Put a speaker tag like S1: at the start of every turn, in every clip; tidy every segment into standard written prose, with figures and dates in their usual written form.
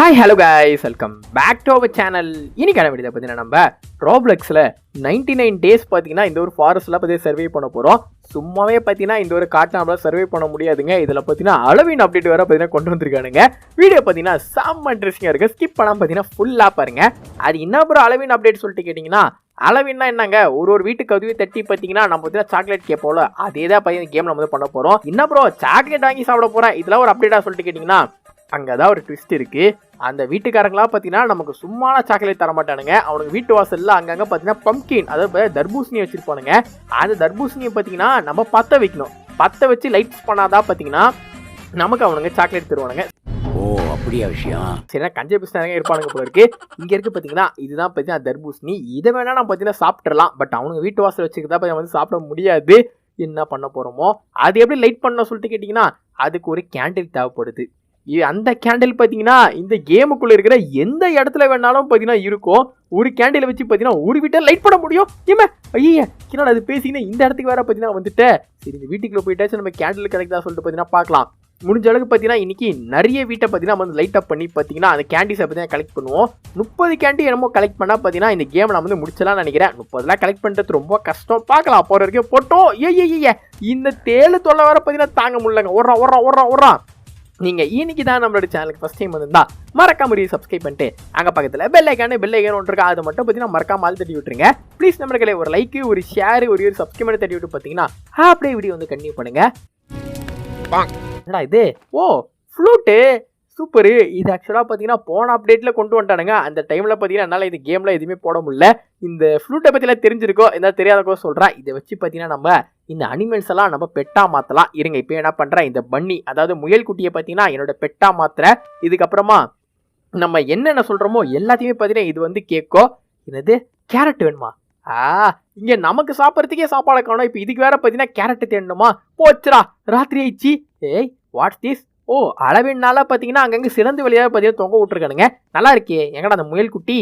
S1: Hi hello guys, welcome back to our channel. இன்னைக்கான video பார்த்தீங்கன்னா நம்ம ரோப்ளெக்ஸில் 99 டேஸ் பார்த்தீங்கன்னா இந்த ஒரு ஃபாரஸ்ட்டில் பற்றி சர்வே பண்ண போகிறோம். சும்மாவே பார்த்தீங்கன்னா இந்த ஒரு காட்டை நம்மளால் சர்வே பண்ண முடியாதுங்க. இதில் பார்த்தீங்கன்னா அளவின் அப்டேட் வேறு பார்த்தீங்கன்னா கொண்டு வந்திருக்கானுங்க. வீடியோ பார்த்தீங்கன்னா செம்ம இன்ட்ரெஸ்டிங்காக இருக்குது. ஸ்கிப் பண்ணாமல் பார்த்தீங்கன்னா ஃபுல்லாக பாருங்கள். அது என்ன ப்ரோ அளவின் அப்டேட் சொல்லிட்டு கேட்டிங்கன்னா, அளவின்னா என்னங்க, ஒரு வீட்டுக்கு அதுவே தட்டி பார்த்தீங்கன்னா நம்ம பார்த்தீங்கன்னா சாக்லேட் கேட்போம்ல, அதே தான் பார்த்தீங்கன்னா கேம் நம்ம வந்து பண்ண போகிறோம். என்ன ப்ரோ சாக்லேட் வாங்கி சாப்பிட போகிறேன், இதெல்லாம் ஒரு அப்டேட்டாக சொல்லிட்டு கேட்டிங்கன்னா, அங்கே தான் ஒரு ட்விஸ்ட் இருக்குது. அந்த வீட்டுக்காரங்களா பார்த்தீங்கன்னா நமக்கு சும்மான சாக்லேட் தர மாட்டானுங்க. அவனுக்கு வீட்டு வாசலில் அங்கங்கே பார்த்தீங்கன்னா பம்கின், அதாவது தர்பூசணி வச்சுருப்பானுங்க. அந்த தர்பூசணியை பார்த்தீங்கன்னா நம்ம பற்ற வைக்கணும். பற்ற வச்சு லைட்ஸ் பண்ணாதான் பார்த்தீங்கன்னா நமக்கு அவனுங்க சாக்லேட் தருவானுங்க.
S2: ஓ அப்படியா விஷயம்.
S1: சரி, கஞ்ச பிஸ்னாங்க இருப்பானுங்க போல இருக்கு. இங்கே இருக்குது பார்த்தீங்கன்னா இதுதான் பார்த்தீங்கன்னா தர்பூசணி. இதை வேணால் நம்ம பார்த்தீங்கன்னா சாப்பிட்றலாம். பட் அவனுங்க வீட்டு வாசல் வச்சுக்கிட்டா பார்த்தீங்கன்னா வந்து சாப்பிட முடியாது. என்ன பண்ண போகிறோமோ அது எப்படி லைட் பண்ண சொல்லிட்டு கேட்டிங்கன்னா, அதுக்கு ஒரு கேண்டில் தேவைப்படுது. அந்த கேண்டில் பார்த்தீங்கன்னா இந்த கேமுக்குள்ளே இருக்கிற எந்த இடத்துல வேணாலும் பார்த்தீங்கன்னா இருக்கும். ஒரு கேண்டில் வச்சு பார்த்தீங்கன்னா ஒரு வீட்டை லைட் பண்ண முடியும். ஏமா ஐயா கிணறு அது பேசிங்கன்னா இந்த இடத்துக்கு வேற பார்த்தீங்கன்னா வந்துட்டேன். சரி, இந்த வீட்டுக்குள்ளே போயிட்டாச்சும் நம்ம கேண்டில் கிடைக்குதா சொல்லிட்டு பார்த்தீங்கன்னா பார்க்கலாம். முடிஞ்ச அளவுக்கு பார்த்தீங்கன்னா இன்றைக்கி நிறைய வீட்டை பார்த்தீங்கன்னா வந்து லைட் அப் பண்ணி பார்த்தீங்கன்னா அந்த கேண்டிஸை பார்த்தீங்கன்னா கலெக்ட் பண்ணுவோம். 30 கேண்டி என்னமோ கலெக்ட் பண்ணால் பார்த்தீங்கன்னா இந்த கேம் நான் வந்து முடிச்சலாம்னு நினைக்கிறேன். 30 கலெக்ட் பண்ணுறது ரொம்ப கஷ்டம். பார்க்கலாம் போகிற வரைக்கும் போட்டோம். ஏ இந்த தேழு தொல்லை வர பார்த்தீங்கன்னா தாங்க முடியலங்க. ஓடுறான். நீங்கள் இன்னைக்கு தான் நம்மளோட சேனலுக்கு ஃபஸ்ட் டைம் வந்திருந்தா மறக்காம சப்ஸ்கிரைப் பண்ணிட்டு அங்கே பக்கத்தில் பெல் ஐக்கான் ஒன்று இருக்கா, அதை மட்டும் பார்த்தீங்கன்னா மறக்காம ஆள் தட்டி விட்டுருங்க ப்ளீஸ். நம்மளுக்கு ஒரு லைக்கு, ஒரு ஷேரு, ஒரு சப்ஸ்கிரைப் பண்ணி தட்டி விட்டு பார்த்தீங்கன்னா அப்படியே வீடியோ வந்து கண்டினியூ பண்ணுங்க. என்னடா இது? ஓ ஃப்ளூட்டு, சூப்பரு. இது ஆக்சுவலாக பார்த்தீங்கன்னா போன அப்டேட்டில் கொண்டு வந்துட்டானுங்க. அந்த டைமில் பார்த்தீங்கன்னா என்னால் இந்த கேமில் எதுவுமே போட முடியல. இந்த ஃப்ளூட்டை பற்றிலாம் தெரிஞ்சிருக்கோ, எதாவது தெரியாதக்கோ சொல்கிறேன். இதை வச்சு பார்த்தீங்கன்னா நம்ம இந்த அனிமல்ஸ் எல்லாம் நம்ம பெட்டாக மாற்றலாம். இருங்க, இப்போ என்ன பண்ணுறேன், இந்த பன்னி அதாவது முயல் குட்டியை பார்த்தீங்கன்னா என்னோட பெட்டாக மாற்றுறேன். இதுக்கப்புறமா நம்ம என்னென்ன சொல்கிறோமோ எல்லாத்தையுமே பார்த்தீங்கன்னா இது வந்து கேட்கும். என்னது கேரட் வேணுமா? இங்கே நமக்கு சாப்பிட்றதுக்கே சாப்பாடு காணும். இப்போ இதுக்கு வேற பார்த்தீங்கன்னா கேரட்டு தேடணுமா? போச்சுரா, ராத்திரி ஆயிடுச்சு. ஏய் வாட்ஸ் திஸ்? ஓ அளவினால பார்த்தீங்கன்னா அங்கங்கே சிறந்து வழியாக பார்த்தீங்கன்னா தொங்க விட்டுருக்கானுங்க. நல்லா இருக்கே. எங்கடா அந்த முயல் குட்டி?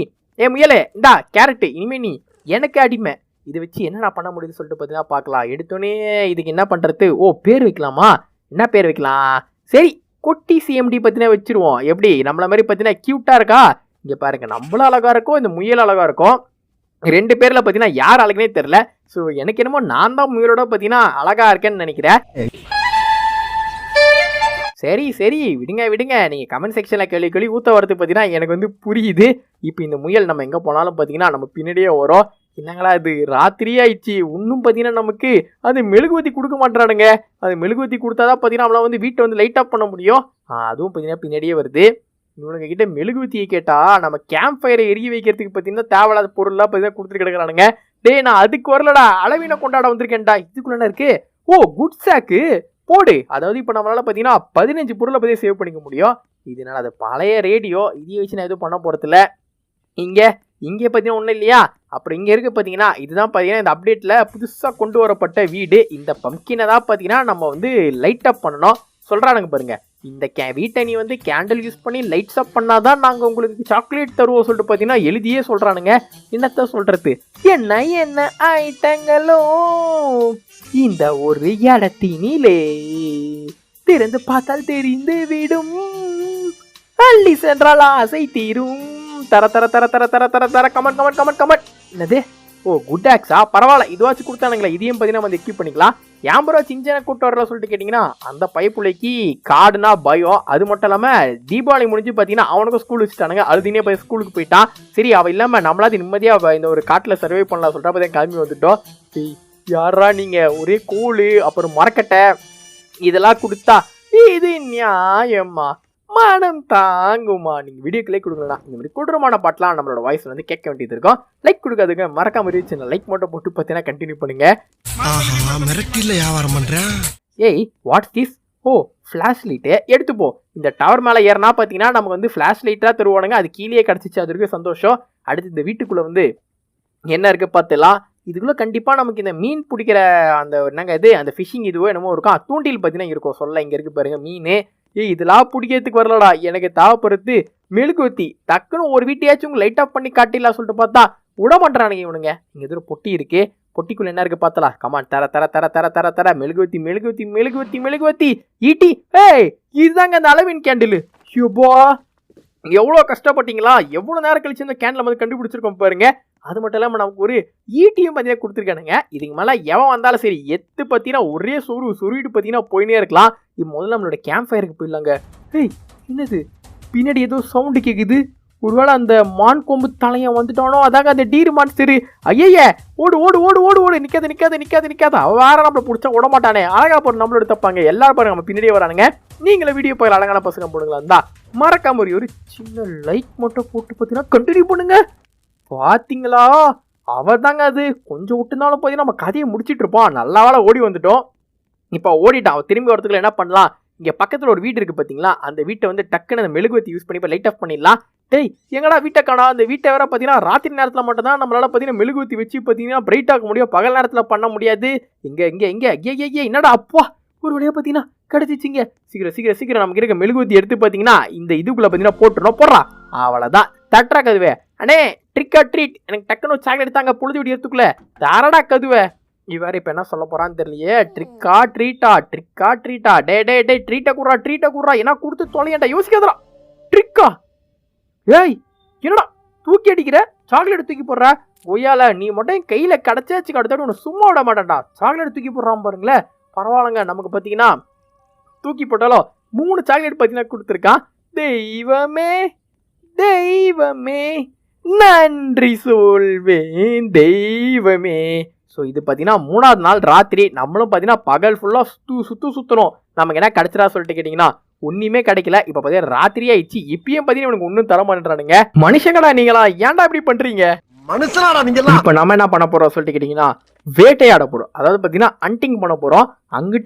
S1: முயலே இந்தா கேரட்டு, இனிமே நீ எனக்கு அடிமை. இதை வச்சு என்னென்ன பண்ண முடியுதுன்னு சொல்லிட்டு பார்த்தீங்கன்னா பார்க்கலாம். எடுத்தோடனே இதுக்கு என்ன பண்ணுறது? ஓ பேர் வைக்கலாமா? என்ன பேர் வைக்கலாம்? சரி, குட்டி சிஎம்டி பார்த்தீங்கன்னா வச்சுருவோம். எப்படி நம்மள மாதிரி பார்த்தீங்கன்னா க்யூட்டாக இருக்கா? இங்கே பாருங்க, நம்மளும் அழகாக இருக்கும், இந்த முயல் அழகாக இருக்கும். 2 பேரில் பார்த்தீங்கன்னா யார் அழகுனே தெரில. ஸோ எனக்கு என்னமோ நான் தான் முயலோட பார்த்தீங்கன்னா அழகாக இருக்கேன்னு நினைக்கிறேன். சரி விடுங்க. நீங்கள் கமெண்ட் செக்ஷனில் கேள்வி ஊற்ற வரது பார்த்தீங்கன்னா எனக்கு வந்து புரியுது. இப்போ இந்த முயல் நம்ம எங்கே போனாலும் பார்த்தீங்கன்னா நம்ம பின்னாடியே வரும். என்னங்களா இது ராத்திரி ஆயிடுச்சு, இன்னும் பார்த்தீங்கன்னா நமக்கு அது மெழுகுவத்தி கொடுக்க மாட்டானுங்க. அது மெழுகுவத்தி கொடுத்தா தான் பார்த்தீங்கன்னா நம்மளால் வந்து வீட்டை வந்து லைட் ஆஃப் பண்ண முடியும். அதுவும் பார்த்தீங்கன்னா பின்னாடியே வருது. இவனுங்க கிட்ட மெழுகுவத்தியை கேட்டால் நம்ம கேம்ப் ஃபயரை எரிய வைக்கிறதுக்கு பார்த்தீங்கன்னா தேவையில்லாத பொருளாக பார்த்தீங்கன்னா கொடுத்துட்டு கிடக்குறானுங்க. டேய் நான் அதுக்கு வரலடா, அளவினை கொண்டாட வந்திருக்கேன்டா. இதுக்குள்ள இருக்கு. ஓ குட் சாக்கு போடு. அதாவது இப்போ நம்மளால பார்த்தீங்கன்னா 15 பொருளை பற்றி சேவ் பண்ணிக்க முடியும். இதனால அது பழைய ரேடியோ, இதை வச்சு நான் எதுவும் பண்ண போகிறதில்ல. இங்கே பார்த்தீங்கன்னா ஒன்றும் இல்லையா? அப்புறம் இங்கே இருக்குது பார்த்தீங்கன்னா இதுதான் பார்த்தீங்கன்னா இந்த அப்டேட்டில் புதுசாக கொண்டு வரப்பட்ட வீடு. இந்த பம்கினை தான் பார்த்தீங்கன்னா நம்ம வந்து லைட் அப் பண்ணணும் சொல்கிறானுங்க பாருங்க. இந்த வீட்டை நீ வந்து கேண்டில் யூஸ் பண்ணி லைட்ஸ் அப் பண்ணாதான் நாங்கள் உங்களுக்கு சாக்லேட் தருவோம் சொல்லிட்டு பார்த்தீங்கன்னா எழுதியே சொல்கிறானுங்க. என்னத்த சொல்கிறது? என்ன ஐட்டங்களோ இந்த ஒரு இடத்தினிலே திறந்து பார்த்தால் தெரிந்து விடும், அள்ளி சென்றால் ஆசை தீரும். தர தர தர தர தர தர தர கமெண்ட். என்னது? ஓ குட் ஆக்ஸா, பரவாயில்ல. இதுவாச்சும் கொடுத்தானுங்களா? இதையும் பார்த்தீங்கன்னா வந்து எக்யூப் பண்ணிக்கலாம். ஏன் ப்ரோ சின்ன கூட்டு வரல சொல்லிட்டு கேட்டிங்கன்னா, அந்த பைப்புள்ளைக்கு காடுனா பயம். அது மட்டும் இல்லாமல் தீபாவளி முடிஞ்சு பார்த்தீங்கன்னா அவனுக்கும் ஸ்கூல் வச்சுட்டானுங்க. அழுதினே போய் ஸ்கூலுக்கு போயிட்டான். சரி, அவள் இல்லாமல் நம்மளாவது நிம்மதியாக இந்த ஒரு காட்டில் சர்வே பண்ணலாம் சொல்கிறா பார்த்தா கிளம்பி வந்துட்டோம். யாரா நீங்கள் ஒரே கூழு அப்புறம் மரக்கட்டை இதெல்லாம் கொடுத்தா இது நியாயம்மா? மனம் தாங்குமா? நீங்கள் வீடியோக்கு லைக் கொடுக்கலாம். இந்த மாதிரி கொடூரமான பாட்டெலாம் நம்மளோட வாய்ஸ் வந்து கேட்க வேண்டியது இருக்கும். லைக் கொடுக்காதுங்க, மறக்காம இருந்துச்சு லைக் மட்டும் போட்டு பார்த்தீங்கன்னா கண்டினியூ பண்ணுங்க. ஏய் வாட்ஸ் திஸ்? ஓ ஃப்ளாஷ் லைட்டு எடுத்துப்போ. இந்த டவர் மேலே ஏறினா பார்த்தீங்கன்னா நமக்கு வந்து ஃப்ளாஷ் லைட்டாக தருவானுங்க. அது கீழே கிடச்சிச்சு, அது வரைக்கும் சந்தோஷம். அடுத்து இந்த வீட்டுக்குள்ளே வந்து என்ன இருக்குது பார்த்துலாம். இதுக்குள்ளே கண்டிப்பாக நமக்கு இந்த மீன் பிடிக்கிற அந்த என்னங்க இது அந்த ஃபிஷிங் இதுவோ என்னமோ இருக்கும். தூண்டில் பார்த்தீங்கன்னா இருக்கும். சொல்ல இங்கே இருக்குது பாருங்க மீன். இதெல்லாம் பிடிக்கிறதுக்கு வரலடா, எனக்கு தேவைப்படுறது மெழுகுவத்தி. டக்குன்னு ஒரு வீட்டையாச்சும் லைட் ஆஃப் பண்ணி காட்டிடலாம் சொல்லிட்டு பார்த்தா விட மாட்டானுங்க இவனுங்க. இங்கே எதிர பொட்டி இருக்கு. பொட்டிக்குள்ள என்ன இருக்கு பார்த்தலாம். கமான் தர தர தர தர தர தர மெழுகுவத்தி ஈட்டி. ஏய் இதுதாங்க அந்த அளவின் கேண்டில். யோபா எவ்வளோ கஷ்டப்பட்டீங்களா, எவ்வளோ நேரம் கழிச்சு இந்த கேண்டில் வந்து கண்டுபிடிச்சிருக்கோம் பாருங்க. அது மட்டும் இல்லாமல் நமக்கு ஒரு ஈட்டியும் பார்த்தீங்கன்னா கொடுத்துருக்கானுங்க. இதுக்கு மேலே எவன் வந்தாலும் சரி எத்து பார்த்தீங்கன்னா ஒரே சொருவிட்டு பார்த்தீங்கன்னா போயினே இருக்கலாம். இது முதல்ல நம்மளோட கேம்ப் ஃபயருக்கு போயிடலாங்க. ஏய் என்னது பின்னாடி ஏதோ சவுண்டு கேட்குது, ஒருவேளை அந்த மான் கொம்பு தலையன் வந்துட்டானோ, அதாங்க அந்த டீர் மான்ஸ்டர். ஐயே ஓடு ஓடு ஓடு ஓடு ஓடு, நிக்காத அவ வேற நம்மளை பிடிச்சா விட மாட்டானே. அழகா போற நம்மளோட தப்பாங்க, எல்லாரும் பாருங்க நம்ம பின்னாடியே வரானுங்க. நீங்களே வீடியோ போய் அழகான பசங்க போடுங்களா இருந்தா மறக்காம ஒரு சின்ன லைக் மட்டும் போட்டு பார்த்தீங்கன்னா கண்டினியூ பண்ணுங்க. பாத்தீங்களா, அவர் தாங்க அது. கொஞ்சம் விட்டுனாலும் பார்த்தீங்கன்னா நம்ம கதையை முடிச்சிட்டு இருப்போம். நல்ல வேலை ஓடி வந்துட்டோம். இப்போ ஓடிட்டான். அவன் திரும்பி வரதுக்குள்ள என்ன பண்ணலாம், இங்கே பக்கத்தில் ஒரு வீடு இருக்குது பார்த்தீங்களா, அந்த வீட்டை வந்து டக்குன்னு அந்த மெழுகுவத்தி யூஸ் பண்ணி இப்போ லைட் ஆஃப் பண்ணிடலாம். டேய் எங்கடா வீட்டை காணா, அந்த வீட்டை வேற பார்த்தீங்கன்னா ராத்திரி நேரத்தில் மட்டும் தான் நம்மளால பார்த்தீங்கன்னா மெழுகுவத்தி வச்சு பார்த்தீங்கன்னா பிரைட் ஆக முடியும், பகல் நேரத்தில் பண்ண முடியாது. இங்கே என்னடா அப்பா ஒரு வழியாக பார்த்தீங்கன்னா கிடைச்சிச்சிங்க. சீக்கிரம் நமக்கு இருக்க மெழுகுவத்தி எடுத்து பார்த்தீங்கன்னா இந்த இதுக்குள்ளே பார்த்தீங்கன்னா போட்டுருணும். போடுறா அவ்வளோதான். தட்டுறா கதுவே, அண்ணே ட்ரிக் ஆர் ட்ரீட், எனக்கு டக்குன்னு சாக்லேட் எடுத்தாங்க பொழுது விடி எடுத்துக்குள்ள தாரடா கதுவே. இவர் இப்போ என்ன சொல்ல போறான்னு தெரியலையே. ட்ரிக்கா ட்ரீட்டா டே ட்ரீட்டை குடுறா என்ன கொடுத்து தொலையண்டா, யோசிக்காதடா. ட்ரிக்கா ஏய் என்னடா தூக்கி அடிக்கிற, சாக்லேட் தூக்கி போடுற ஒய்யால, நீ மட்டும் கையில கிடைச்சாச்சு கடத்தாடி உன்னை சும்மா விட மாட்டேன்டா. சாக்லேட் தூக்கி போடுறான் பாருங்களேன். பரவாயில்லங்க, நமக்கு பார்த்தீங்கன்னா தூக்கி போட்டாலும் 3 சாக்லேட் பார்த்தீங்கன்னா கொடுத்துருக்கான். தெய்வமே நன்றி சொல்வேன் தெய்வமே. ஸோ இது பார்த்தீங்கன்னா 3ஆவது நாள் ராத்திரி. நம்மளும் பார்த்தீங்கன்னா பகல் ஃபுல்லாக சுற்றணும். நமக்கு என்ன கிடைச்சிடா சொல்லிட்டு கேட்டிங்கன்னா ஒன்றுமே கிடைக்கல. இப்போ பார்த்தீங்கன்னா ராத்திரி ஆயிடுச்சு. இப்பயும் பார்த்தீங்கன்னா இவனுக்கு ஒன்றும் தர மாட்டேன்றானுங்க. மனுஷங்களா நீங்களா, ஏன்டா இப்படி பண்ணுறீங்க மனுஷனாடா நீங்களா? இப்போ நம்ம என்ன பண்ண போகிறோம் சொல்லிட்டு கேட்டிங்கன்னா வேட்டையாட போகிறோம். அதாவது பார்த்தீங்கன்னா ஹண்டிங் பண்ண போகிறோம்.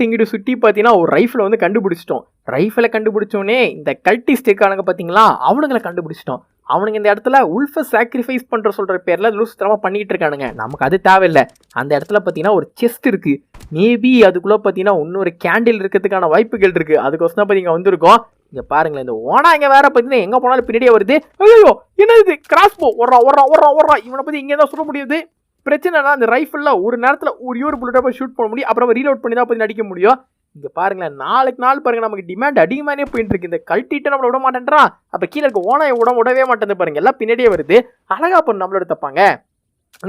S1: இங்கிட்டு சுற்றி பார்த்தீங்கன்னா ஒரு ரைஃபிளை வந்து கண்டுபிடிச்சிட்டோம். ரைஃபிளை கண்டுபிடிச்சோன்னே இந்த கல்டிஸ்ட் இருக்கானுங்க பார்த்தீங்களா, அவனுங்களை கண்டுபிடிச்சிட்டோம். அவனுங்க இந்த இடத்துல உல்ஃபை சாக்ரிஃபைஸ் பண்ணுற சொல்கிற பேரில் லூசுத்தனமாக பண்ணிக்கிட்டு இருக்கானுங்க. நமக்கு அது தேவையில்லை. அந்த இடத்துல பார்த்தீங்கன்னா ஒரு செஸ்ட் இருக்குது. மேபி அதுக்குள்ளே பார்த்தீங்கன்னா இன்னொரு கேண்டில் இருக்கிறதுக்கான வாய்ப்புகள் இருக்குது. அதுக்கோசம் தான் பார்த்தீங்கன்னா வந்திருக்கோம். இங்கே பாருங்களேன், இந்த ஓனா இங்கே வேற பார்த்தீங்கன்னா எங்கே போனாலும் பின்னாடியே வருது. ஐயோ என்ன இது, கிராஸ்போ ஓடுறா. இவனை பற்றி இங்கே தான் சொல்ல முடியுது. பிரச்சனைனா அந்த ரைஃபிளில் ஒரு நேரத்தில் ஒரு புல்லட்டை போய் ஷூட் பண்ண முடியும். அப்புறம் ரீலோட் பண்ணி தான் போய் அடிக்க முடியும். இங்கே பாருங்களேன், நாளுக்கு நாள் பாருங்க நமக்கு டிமாண்ட் அதிகமானே போயிட்டு இருக்கு. இந்த கல்ட்டிட்டு நம்மளை விட மாட்டேன்றான். அப்போ கீழே இருக்க ஓனாயை விடவே மாட்டேன் பாருங்க, எல்லாம் பின்னாடியே வருது. அழகா பண்ண நம்மளோட தப்பாங்க.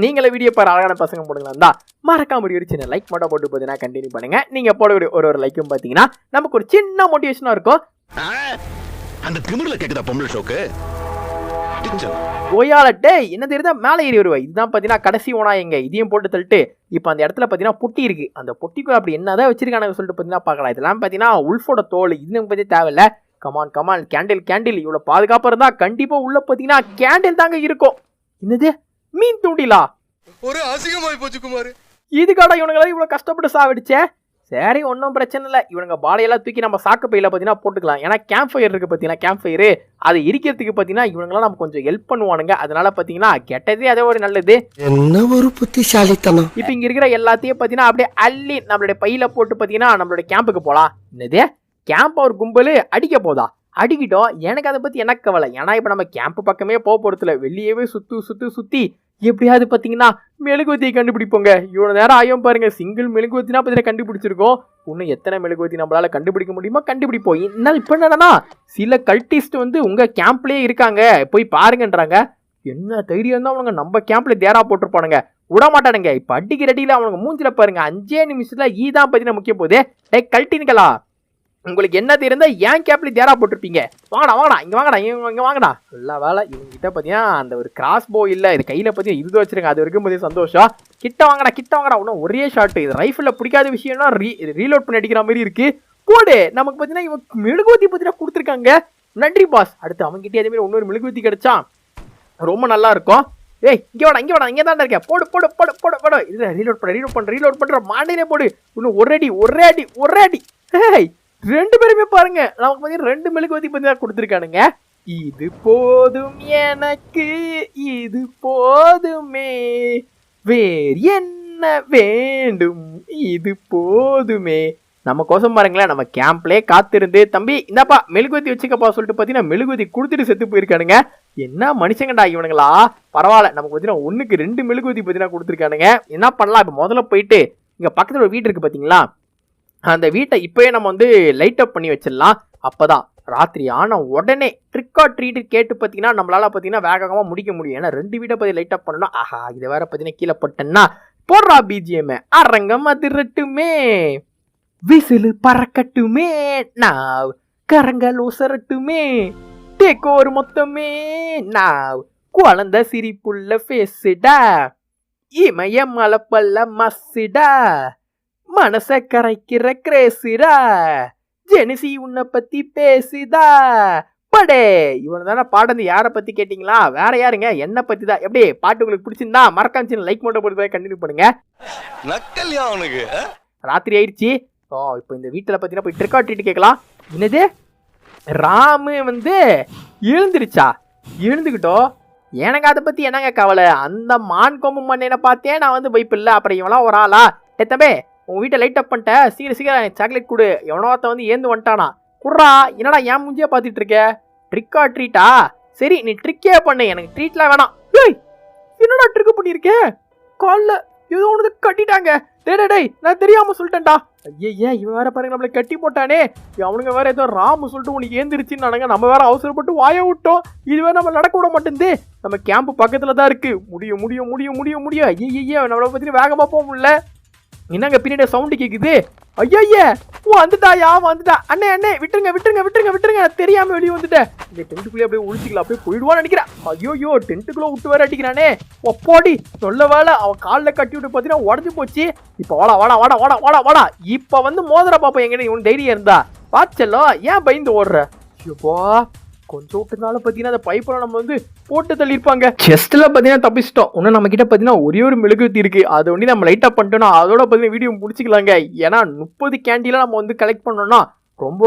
S1: நீங்களே வீடியோ பாரு அழகான பசங்க போடுங்களா மறக்காம ஒரு சின்ன லைக் மட்டும் போட்டு பார்த்தீங்கன்னா கண்டினியூ பண்ணுங்க. நீங்க போடக்கூடிய ஒரு லைக்கும் பார்த்தீங்கன்னா நமக்கு ஒரு சின்ன மோட்டிவேஷனா இருக்கும்.
S3: அந்த திமிர்ல கேக்குதா பொம்பளை ஷோக்கு
S1: ஓயாலட்டே என்ன தெரியுதா, மேலே ஏறி வருவா. இதுதான் பார்த்தீங்கன்னா கடைசி ஓனா எங்க, இதையும் போட்டு தள்ளிட்டு இப்போ அந்த இடத்துல பார்த்தீங்கன்னா பொட்டி இருக்கு. அந்த பொட்டிக்கு அப்படி என்னதான் வச்சிருக்கானு சொல்லிட்டு பார்த்தீங்கன்னா பார்க்கலாம். இதெல்லாம் பார்த்தீங்கன்னா உல்ஃபோட தோல், இது நமக்கு பற்றி தேவையில்ல. கமான் கேண்டில் இவ்வளோ பாதுகாப்பாக இருந்தா கண்டிப்பாக உள்ள பார்த்தீங்கன்னா கேண்டில் தாங்க இருக்கும். என்னது மீன் தூண்டிலா,
S4: ஒரு அசிங்கமாய் போச்சு குமார்.
S1: இதுக்காடா இவனுங்களாம் இவ்வளோ கஷ்டப்பட்டு சாவிடுச்சே. சரி ஒன்றும் பிரச்சனை இல்லை, இவனுங்க பாலையெல்லாம் தூக்கி நம்ம சாக்கு பையில பார்த்தீங்கன்னா போட்டுக்கலாம். ஏன்னா கேம்ப் ஃபயர் இருக்குது பார்த்தீங்கன்னா, கேம்ப் ஃபயரு அது எரிக்கிறதுக்கு பார்த்தீங்கன்னா இவனுங்களாம் நம்ம கொஞ்சம் ஹெல்ப் பண்ணுவானுங்க. அதனால பார்த்தீங்கன்னா கெட்டதே அதே ஒரு நல்லது.
S4: என்ன ஒரு புத்திசாலித்தனம்.
S1: இப்போ இங்கே இருக்கிற எல்லாத்தையும் பார்த்தீங்கன்னா அப்படியே அள்ளி நம்மளுடைய பையில போட்டு பார்த்தீங்கன்னா நம்மளுடைய கேம்புக்கு போகலாம். என்னது கேம்ப் ஒரு கும்பல் அடிக்க போதா, அடிக்கிட்டோம். எனக்கு அதை பற்றி என்ன கவலை. ஏன்னா இப்போ நம்ம கேம்ப் பக்கமே போக போகிறதுல வெளியவே சுற்றி எப்படியாவது பார்த்தீங்கன்னா மெழுகுவத்தியை கண்டுபிடிப்போங்க. இவ்வளோ நேரம் ஆயும் பாருங்க, சிங்கிள் மெழுகுவத்தினா பார்த்தீங்கன்னா கண்டுபிடிச்சிருக்கோம். இன்னும் எத்தனை மெழுகுவத்தி நம்மளால கண்டுபிடிக்க முடியுமோ கண்டுபிடிப்போம். இன்னும் இப்போ என்னன்னா சில கல்டிஸ்ட் வந்து உங்கள் கேம்ப்லேயே இருக்காங்க, போய் பாருங்கன்றாங்க. என்ன தைரியம் தான் அவனுங்க நம்ம கேம்ப்ல தேரா போட்டிருப்பானுங்க, விட மாட்டானுங்க. இப்போ அடிக்கிற அடியில் அவனுங்க மூஞ்சில பாருங்க 5 நிமிஷத்துல ஈதான் பார்த்தீங்கன்னா முக்கிய போகுது. டே கல்ட்டினுங்களா, உங்களுக்கு என்ன தெரிந்தா ஏன் கேப்ல தேரா போட்டிருப்பீங்க, வாங்கடா இங்க வாங்கடா. எல்லா வேலை இவங்க கிட்ட பார்த்தீங்கன்னா அந்த ஒரு கிராஸ் போ இல்லை, இது கையில் பார்த்தீங்கன்னா இது வச்சிருங்க. அது வரைக்கும் பார்த்தீங்கன்னா சந்தோஷம். கிட்ட வாங்கடா இன்னும் ஒரே ஷாட்டு. இது ரைஃபிளில் பிடிக்காத விஷயம்னா ரீலோட் பண்ணி அடிக்கிற மாதிரி இருக்கு. போடு நமக்கு பார்த்தீங்கன்னா இவங்க மெழுகுவத்தி பார்த்தீங்கன்னா கொடுத்துருக்காங்க. நன்றி பாஸ். அடுத்து அவங்ககிட்ட அதே மாதிரி இன்னொரு மெழுகுவத்தி கிடைச்சா ரொம்ப நல்லா இருக்கும். ஏய் இங்கே வாடா இங்கே தான் இருக்கேன். போடு இது ரீலோட் பண்ற மாண்டினே போடு. இன்னும் ஒரே அடி. ஏய் 2 பேருமே பாருங்க நமக்கு பார்த்தீங்கன்னா 2 மெழுகுவத்தி பார்த்தீங்கன்னா கொடுத்துருக்கானுங்க. இது போதும் எனக்கு, இது போதுமே, வேறு என்ன வேண்டும், இது போதுமே. நம்ம கோசம் பாருங்களேன், நம்ம கேம்ப்லேயே காத்திருந்து தம்பி இந்தாப்பா மெழுகுவத்தி வச்சுக்கப்பா சொல்லிட்டு பார்த்தீங்கன்னா மெழுகுவத்தி கொடுத்துட்டு செத்து போயிருக்கானுங்க. என்ன மனுஷங்கடா இவனுங்களா. பரவாயில்ல, நமக்கு பார்த்தீங்கன்னா 1க்கு 2 மெழுகுவத்தி பார்த்தீங்கன்னா கொடுத்துருக்கானுங்க. என்ன பண்ணலாம், இப்போ முதல்ல போயிட்டு இங்கே பக்கத்தில் ஒரு வீடு இருக்குது பார்த்தீங்களா, அந்த வீட்டை இப்போயே நம்ம வந்து லைட் அப் பண்ணி வச்சிடலாம். அப்போதான் ராத்திரி ஆன உடனே ட்ரிக் ஆர் ட்ரீட் கேட்டு பார்த்தீங்கன்னா நம்மளால பார்த்தீங்கன்னா வேகமாக முடிக்க முடியும். ஏன்னா 2 வீட்டை பற்றி லைட்டாக பண்ணணும். ஆஹா இதை வேற பார்த்தீங்கன்னா கீழே போட்டேன்னா போடுறா பிஜிஎம் அரங்கம் அதிரட்டுமே, விசிலு பறக்கட்டுமே, நான் கரங்கள் உசரட்டுமே, டேக்கோர் மொத்தமே, நான் குழந்தை சிரிப்புள்ள ஃபேஸுடா, இமய மலப்பல்ல மஸ்ஸுடா, மனச கரைக்கிற கிரேசுடா, ஜெனிசி உன்னை பத்தி பேசுதா படே. இவனை தானே பாடுறது. யாரை பத்தி கேட்டீங்களா? வேற யாருங்க, என்ன பத்தி தான். எப்படி பாட்டு உங்களுக்கு பிடிச்சிருந்தா மறக்காம சேனல் லைக் மட்டும் போட்டு கண்டினியூ பண்ணுங்க.
S4: நக்கல்யா அவனுக்கு.
S1: ராத்திரி ஆயிடுச்சு. இப்போ இந்த வீட்டில் பார்த்தீங்கன்னா போய் ட்ரிக் ஆர் ட்ரீட் கேட்கலாம். என்னது ராமு வந்து எழுந்துருச்சா? எழுந்துக்கிட்டோம். எனக்கு அதை பற்றி என்னங்க கவலை? அந்த மான் கொம்பு மண்ணை பார்த்தேன் நான் வந்து பைப்பில்லை. அப்புறம் இவெல்லாம் ஒரு ஆளா? தம்பே உங்கள் வீட்டை லைட் அப் பண்ணிட்ட, சீக்கிரம் சாக்லேட் கொடு. எவனோ ஒருத்த வந்து ஏந்து வந்துட்டானா? குட்றா. என்னடா என் மூஞ்சியே பார்த்துட்டு இருக்க? ட்ரிக் ஆர் ட்ரீட்டா? சரி நீ ட்ரிக்கே பண்ணு, எனக்கு ட்ரீட்லாம் வேணாம். ஏய் என்னடா ட்ரிக் பண்ணியிருக்க? காலில் ஏதோ ஒன்று கட்டிட்டாங்க. டேய் நான் தெரியாம சொல்லிட்டேன்டா. ஐயா இவன் வேற பாருங்க நம்மளை கட்டி போட்டானே. அவனுங்க வேற ஏதோ ராமு சொல்லிட்டு உனக்கு ஏந்திருச்சுன்னு நம்ம வேற அவசரப்பட்டு வாய விட்டோம். இது வேற நம்ம நடக்க விட மாட்டேங்குது. நம்ம கேம்ப் பக்கத்துல தான் இருக்கு. முடியும் முடியும் முடியும் முடியும் முடியும். ஐயா நம்மளை பத்தி வேகமா போக முடியல. என்னங்க பின்னாடி சவுண்டு கேக்குது? ஐயா வந்துட்டாயா? வந்துட்டா. அண்ணே விட்டுருங்க விட்டுருங்க விட்டுருங்க விட்டுருங்க. தெரியாம வெளியே வந்துட்டேன். இந்த டென்ட்டுக்குள்ளே அப்படியே ஒழிச்சிக்கலாம். அப்படியே போயிடுவான்னு நினைக்கிறேன். ஐயோ டென்ட்டுக்குள்ள விட்டு வேற அடிக்கிறானே. ஒப்பாடி சொல்ல வேலை. அவன் காலில் கட்டி விட்டு பார்த்தீங்கன்னா உடஞ்சி போச்சு. இப்போ வாடா வாடா வாடா வாடா வாடா வாடா. இப்போ வந்து மோதிர பாப்பா எங்க இவன் தைரியம் இருந்தா பாச்சல்லோ. ஏன் பயந்து ஓடுற? ஐயோப்பா கொஞ்சம் விட்டுனால பார்த்தீங்கன்னா அந்த பைப்பெல்லாம் நம்ம வந்து போட்டு தள்ளியிருப்பாங்க. செஸ்ட்டில் பார்த்தீங்கன்னா தப்பிச்சிட்டோம். இன்னும் நம்ம கிட்ட பார்த்தீங்கன்னா ஒரே ஒரு மெழுகுவர்த்தி இருக்கு. அதை வந்து நம்ம லைட்டாக பண்ணிட்டோம்னா அதோட பார்த்தீங்கன்னா வீடியோ முடிச்சிக்கலாங்க. ஏன்னா 30 கேண்டிலாம் நம்ம வந்து கலெக்ட் பண்ணோம்னா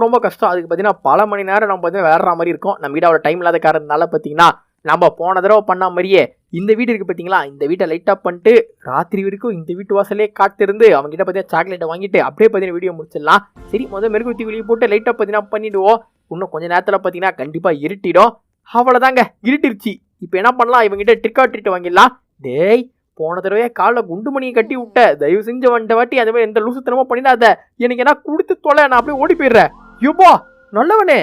S1: ரொம்ப கஷ்டம். அதுக்கு பார்த்தீங்கன்னா பல மணி நேரம் நம்ம பார்த்தீங்கன்னா வேற மாதிரி இருக்கும். நம்ம கிட்ட அவ்வளோ டைம் இல்லாத காரணத்தினால பார்த்தீங்கன்னா நம்ம போன தடவை பண்ண மாதிரியே இந்த வீடு இருக்கு பார்த்தீங்களா, இந்த வீட்டை லைட்டாக பண்ணிட்டு ராத்திரி வரைக்கும் இந்த வீட்டு வாசலே காத்திருந்து அவங்க கிட்ட பார்த்தீங்கன்னா சாக்லேட்டை வாங்கிட்டு அப்படியே பார்த்தீங்கன்னா வீடியோ முடிச்சிடலாம். சரி முதல் மெழுகுவர்த்தி வெளியே போட்டு லைட்டாக பார்த்தீங்கன்னா பண்ணிடுவோம். இன்னும் கொஞ்சம் நேரத்தில் பார்த்தீங்கன்னா கண்டிப்பாக இருட்டிடும். அவ்வளோதாங்க இருட்டிருச்சு. இப்போ என்ன பண்ணலாம்? இவங்ககிட்ட ட்ரிக் ஆர் ட்ரீட் வாங்கிடலாம். டேய் போன தடவையே காலில் குண்டு மணியை கட்டி விட்ட, தயவு செஞ்சு வந்த வாட்டி அதே மாதிரி எந்த லூசுத்தனமும் பண்ணிடாத. எனக்கு என்ன கொடுத்து தொலை, நான் அப்படியே ஓடி போயிடுறேன். யோப்பா நல்லவனே,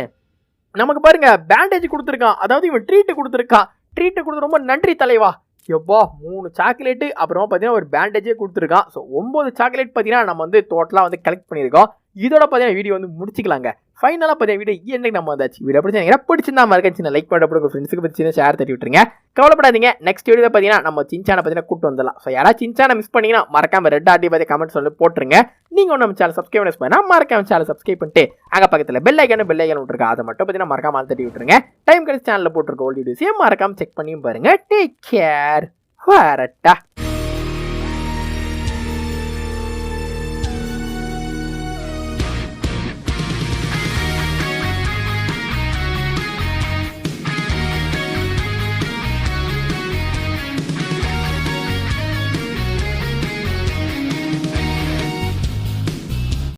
S1: நமக்கு பாருங்க பேண்டேஜ் கொடுத்துருக்கான். அதாவது இவன் ட்ரீட்டு கொடுத்துருக்கான். ட்ரீட்டு கொடுத்து ரொம்ப நன்றி தலைவா. எப்பா 3 சாக்லேட்டு அப்புறமா பார்த்தீங்கன்னா ஒரு பேண்டேஜே கொடுத்துருக்கான். ஸோ 9 சாக்லேட் பார்த்தீங்கன்னா நம்ம வந்து டோட்டலாக வந்து கலெக்ட் பண்ணியிருக்கோம். இதோட பார்த்தீங்கன்னா வீடியோ வந்து முடிச்சிக்கலாங்க. ஃபைனலாக பார்த்தீங்கன்னா வீடியோ என்னைக்கு நம்ம வந்தாச்சு. வீடியோ பிடிச்சிருந்தா மறக்க சின்ன லைக் பண்ணுறப்ப உங்கள் ஃப்ரெண்ட்ஸுக்கு பற்றி சின்ன ஷேர் தட்டி விட்டுருங்க. கவலைப்படாதீங்க. நெக்ஸ்ட் வீடியோ பார்த்தீங்கன்னா நம்ம சின்சானை பார்த்தீங்கன்னா கூட்டு வந்துடலாம். ஸோ யாராவது சின்சானை மிஸ் பண்ணிங்கன்னா மறக்காம ரெட் ஆர்டி பற்றி கமெண்ட் சொல்லி போட்டுருங்க. நீங்கள் நம்ம சேனல் சப்ஸ்கிரைப் பண்ணா மறக்காம சேனல் சப்ஸ்கிரைப் பண்ணிட்டு அங்கே பக்கத்தில் பெல் ஐக்கான விட்டுருக்கா அதை மட்டும் பார்த்தீங்கன்னா மறக்காம தட்டி விட்டுருங்க. டைம் கிடைச்சி சேனலில் போட்டிருக்க ஓல்ட் வீடியோஸையும் மறக்காம செக் பண்ணியும் பாருங்க. Take care. வரட்டா.